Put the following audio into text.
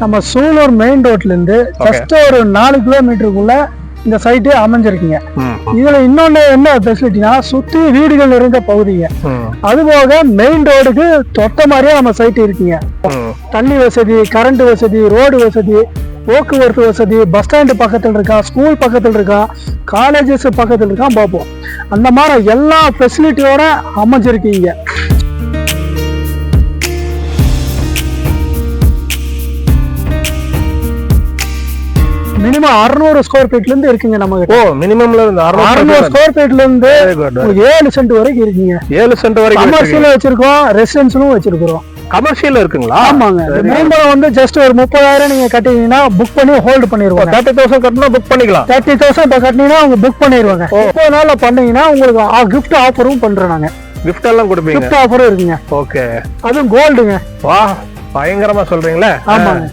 நம்ம சூலூர் மெயின் ரோட்ல இருந்து ஜஸ்ட் ஒரு 4 கிலோமீட்டருக்குள்ள இந்த சைட்டு அமைஞ்சிருக்குங்க. இதுல இன்னொன்னு என்ன ஃபெசிலிட்டினா சுத்தி வீடுகள் நிறைந்த பகுதிங்க. அதுபோக மெயின் ரோடுக்கு தொட்ட மாதிரியே நம்ம சைட்டு இருக்குங்க. தண்ணி வசதி, கரண்ட் வசதி, ரோடு வசதி, போக்குவரத்து வசதி, பஸ் ஸ்டாண்டு பக்கத்தில் இருக்கா, ஸ்கூல் பக்கத்தில் இருக்கா, காலேஜஸ் பக்கத்தில் இருக்கா பார்ப்போம். அந்த மாதிரி எல்லா ஃபெசிலிட்டியோட அமைஞ்சிருக்கீங்க. மினிமம் 600 ஸ்கொயர் ஃபீட்ல இருந்து இருக்குங்க நம்ம கிட்ட. மினிமம்ல இருந்து 600 ஸ்கொயர் ஃபீட்ல இருந்து 7 சென்ட் வரைக்கும் இருக்குங்க. 7 சென்ட் வரைக்கும் கமர்ஷியலும் வச்சிருக்கோம், ரெசிடென்ஷியலும் வச்சிருக்கோம். கமர்ஷியல் இருக்குங்களா? ஆமாங்க. மேம்பலம் வந்து ஜஸ்ட் ஒரு 30,000 நீங்க கட்டினீங்கன்னா புக் பண்ணி ஹோல்ட் பண்ணிடுவாங்க. 30,000 கட்டினா புக் பண்ணிக்கலாம். 30,000 இப்ப கட்டினீங்கன்னா அவங்க புக் பண்ணிடுவாங்க. 30 நாள்ல பண்ணீங்கன்னா உங்களுக்கு கிஃப்ட் ஆஃபரும் பண்றோம். நாங்க கிஃப்ட் எல்லாம் கொடுப்பீங்க? கிஃப்ட் ஆஃபரும் இருக்குங்க. ஓகே. அதுவும் கோல்டுங்க. வா, பயங்கரமா சொல்றீங்களா? ஆமாங்க.